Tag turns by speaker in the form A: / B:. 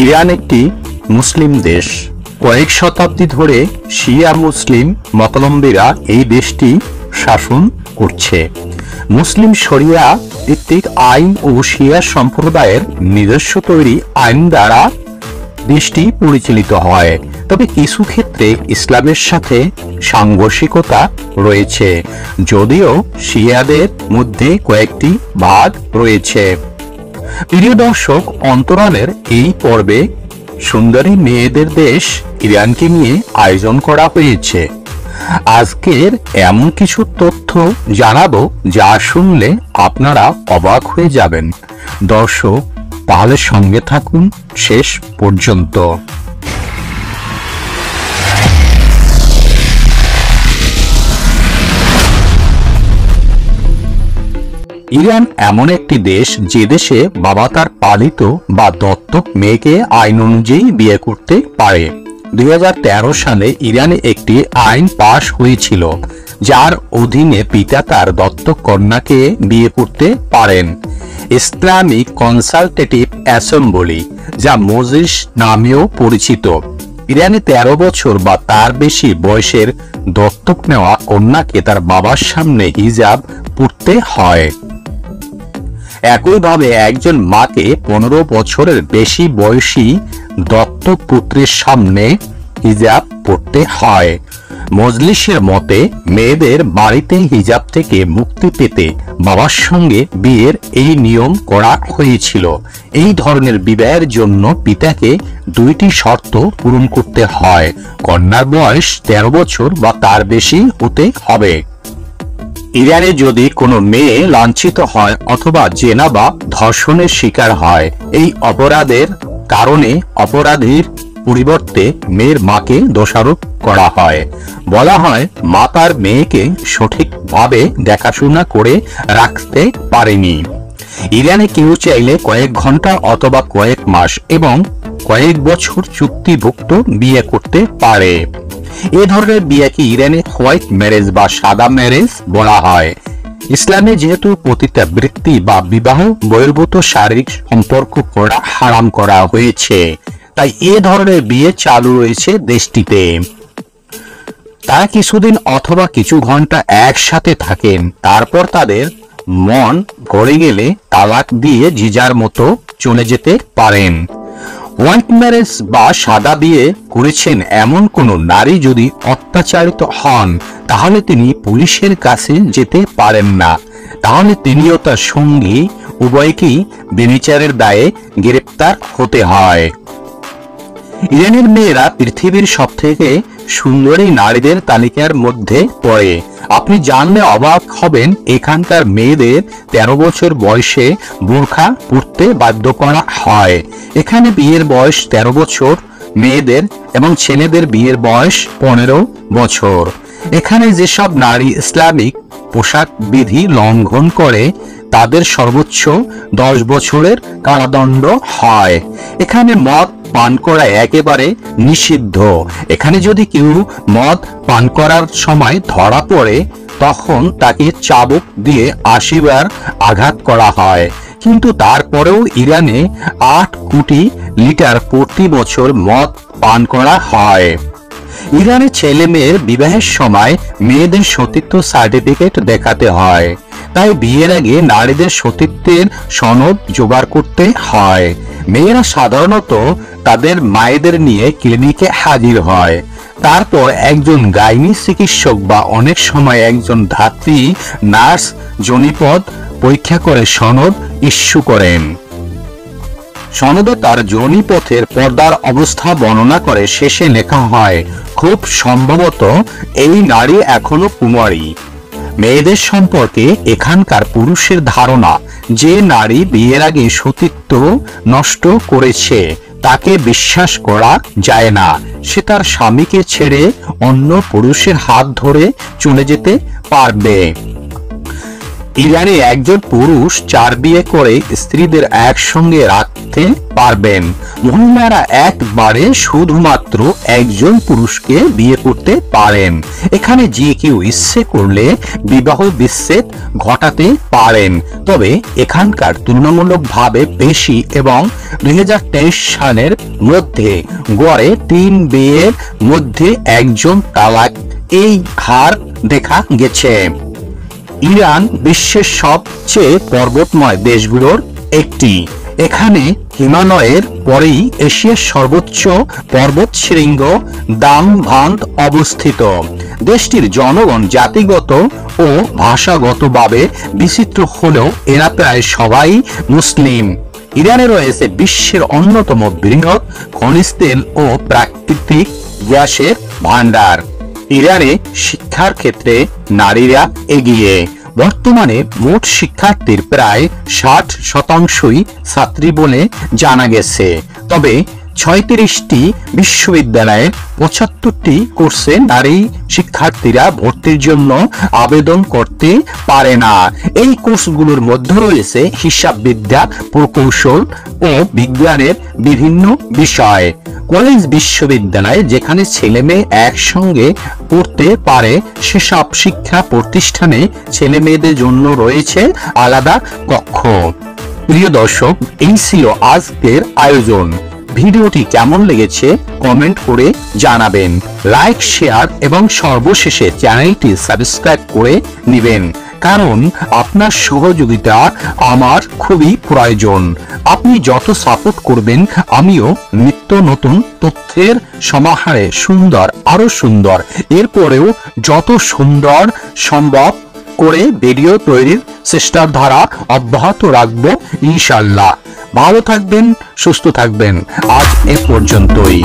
A: Iran একটি মুসলিম দেশ। কয়েক শতাব্দী ধরে শিয়া মুসলিম মতাবলম্বীরা এই দেশটি শাসন করছে। মুসলিম শরিয়া ভিত্তিক আইন ও শিয়া সম্প্রদায়ের নিজস্ব তৈরি আইন দ্বারা দেশটি পরিচালিত হয়। তবে কিছু ক্ষেত্রে ইসলামের সাথে সাংঘর্ষিকতা রয়েছে, যদিও শিয়াদের মধ্যে কয়েকটি ভাগ রয়েছে। প্রিয় দর্শক, অন্তরালের এই পর্বে সুন্দরী মেয়েদের দেশ ইরানকে নিয়ে আয়োজন করা হয়েছে। আজকের এমন কিছু তথ্য জানাবো যা শুনলে আপনারা অবাক হয়ে যাবেন। দর্শক, তাহলে সঙ্গে থাকুন শেষ পর্যন্ত। ইরান এমন একটি দেশ যে দেশে বাবা তার পালিত বা দত্তক মেয়েকে আইন অনুযায়ী বিয়ে করতে পারে। 2013 সালে ইরানে একটি আইন পাশ হয়েছিল যার অধীনে পিতা তার দত্তক কন্যাকে বিয়ে করতে পারেন। ইসলামিক কনসালটেটিভ অ্যাসেম্বলি, যা মজলিস নামেও পরিচিত, ইরানে 13 বছর বা তার বেশি বয়সের দত্তক নেওয়া কন্যাকে তার বাবার সামনে হিজাব পরতে হয়। একইভাবে একজন মাকে 15 বছরের বেশি বয়সী দত্তক পুত্রের সামনে হিজাব পরতে হয়। মজলিসের মতে মেয়েদের বাড়িতে হিজাব থেকে মুক্তি পেতে বাবার সঙ্গে বিয়ের এই নিয়ম করা হয়েছিল। এই ধরনের বিবাহের জন্য পিতাকে 2টি শর্ত পূরণ করতে হয়। কন্যার বয়স 13 বছর বা তার বেশি হতে হবে। ইরানে যদি কোনো মেয়ে লাঞ্ছিত হয় অথবা জেনা বা ধর্ষণের শিকার হয়, এই অপরাধের কারণে অপরাধীর পরিবর্তে মেয়ের মাকে দোষারোপ করা হয়। বলা হয় মা তার মেয়েকে সঠিকভাবে দেখাশোনা করে রাখতে পারেনি। ইরানে কেউ চাইলে কয়েক ঘন্টা অথবা কয়েক মাস এবং কয়েক বছর চুক্তিভুক্ত বিয়ে করতে পারে। এ ধরনের বিয়েকে ইরানে হোয়াইট ম্যারেজ বা সাদা ম্যারেজ বলা হয়। ইসলামে যেহেতু পতিতাবৃত্তি বা বিবাহ বহির্ভূত শারীরিক সম্পর্ক করা হারাম করা হয়েছে, তাই এ ধরনের বিয়ে চালু রয়েছে দেশটিতে। তারা কিছুদিন অথবা কিছু ঘন্টা একসাথে থাকেন, তারপর তাদের মন ভরে গেলে তালাক দিয়ে যে যার মতো চলে যেতে পারেন। হোয়াইট ম্যারেজ বা সাদা বিয়ে করেছেন এমন কোন নারী যদি অত্যাচারিত হন, তাহলে তিনি পুলিশের কাছে যেতে পারেন না। তাহলে তিনি ও তার সঙ্গী উভয়কেই ব্যভিচারের দায়ে গ্রেপ্তার হতে হয়। ইরানের মেয়েরা পৃথিবীর সবথেকে সুন্দরী নারীদের তালিকার মধ্যে পড়ে। আপনি জানলে অবাক হবেন, এখানকার মেয়েদের 13 বছর বয়সে বোরখা পরতে বাধ্য করা হয়। এখানে বিয়ের বয়স 13 বছর মেয়েদের এবং ছেলেদের বিয়ের বয়স 15 বছর। এখানে যেসব নারী ইসলামিক পোশাক বিধি লঙ্ঘন করে তাদের সর্বোচ্চ 10 বছরের কারাদণ্ড হয়। এখানে মদ পান করা একেবারে নিষিদ্ধ। এখানে যদি কেউ মদ পান করার সময় ধরা পড়ে, তখন তাকে চাবুক দিয়ে 80 বার আঘাত করা হয়। কিন্তু তারপরেও ইরানে 8 কোটি লিটার প্রতি বছর মদ পান করা হয়। ইরানে ছেলে মেয়ের বিবাহের সময় মেয়েদের সতীত্ব সার্টিফিকেট দেখাতে হয়, তাই বিয়ের আগে নারীদের সতীত্বের সনদ জোগাড় করতে হয়। মেয়েরা সাধারণত তাদের মায়েদের নিয়ে ক্লিনিকে হাজির হয়। তারপর একজন গাইনি চিকিৎসক বা অনেক সময় একজন ধাত্রী নার্স যোনিপথ পরীক্ষা করে সনদ ইস্যু করেন। সনদে তার যোনিপথের পর্দার অবস্থা বর্ণনা করে শেষে লেখা হয়, খুব সম্ভবত এই নারী এখনো কুমারী। মেয়েদের সম্পর্কে এখানকার পুরুষের ধারণা যে নারী বিয়ের আগে সতীত্ব নষ্ট করেছে তাকে বিশ্বাস করা যায় না। সে তার স্বামীকে ছেড়ে অন্য পুরুষের হাত ধরে চলে যেতে পারবে। ইরানে একজন পুরুষ 4 বিয়ে করে স্ত্রীদের একসঙ্গে রাখতে পারবেন। মহিলারা একবারে শুধুমাত্র একজন পুরুষকে বিয়ে করতে পারেন। এখানে যে কেউ ইচ্ছে করলে বিবাহ বিচ্ছেদ ঘটাতে পারেন, তবে এখানকার তুলনামূলকভাবে বেশি এবং 2023 সালের মধ্যে গড়ে 3 বিয়ের মধ্যে একজন তালাক, এই হার দেখা গেছে। ইরান বিশ্বের সবচেয়ে পর্বতময় দেশগুলোর একটি। এখানে হিমালয়ের পরেই এশিয়ার সর্বোচ্চ পর্বতশৃঙ্গ দাংভাং অবস্থিত। দেশটির জনগণ জাতিগত ও ভাষাগতভাবে বিচিত্র হলেও এরা প্রায় সবাই মুসলিম। ইরানে রয়েছে বিশ্বের অন্যতম বৃহৎ খনিজ তেল ও প্রাকৃতিক গ্যাসের ভান্ডার। ইরানে শিক্ষার ক্ষেত্রে নারীরা এগিয়ে। বর্তমানে মোট শিক্ষার্থীর প্রায় 60% ছাত্রী বলে জানা গেছে। তবে 36টি বিশ্ববিদ্যালয়ে 75টি কোর্সে নারী শিক্ষার্থীরা ভর্তির জন্য আবেদন করতে পারে না। এই কোর্সগুলোর মধ্যে রয়েছে হিসাববিদ্যা, প্রকৌশল ও বিজ্ঞানের বিভিন্ন বিষয়। কলেজ বিশ্ববিদ্যালয় যেখানে ছেলে মেয়ে একসঙ্গে পড়তে পারে, সেসব শিক্ষা প্রতিষ্ঠানে ছেলে মেয়েদের জন্য রয়েছে আলাদা কক্ষ। প্রিয় দর্শক, এই ছিল আজকের আয়োজন। ভিডিওটি কেমন লেগেছে কমেন্ট করে জানাবেন, লাইক, শেয়ার এবং সর্বশেষে চ্যানেলটি সাবস্ক্রাইব করে নেবেন, কারণ আপনার সহযোগিতা আমার খুবই প্রয়োজন। আপনি যত সাপোর্ট করবেন আমিও নিত্য নতুন তথ্যের সমাহারে আরো সুন্দর, এরপরেও যত সুন্দর সম্ভব করে ভিডিও তৈরির চেষ্টার ধারা অব্যাহত রাখবো ইনশাল্লাহ। ভালো থাকবেন, সুস্থ থাকবেন। আজ এ পর্যন্তই।